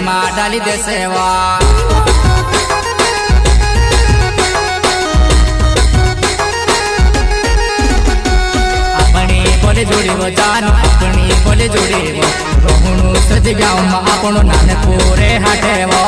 માં ડાલી દેશે વા बोले जोड़ी वो जान अपनी बोले जोड़ी वो रोहणु सज गाँव में आपनो नानपुरे हाटे वो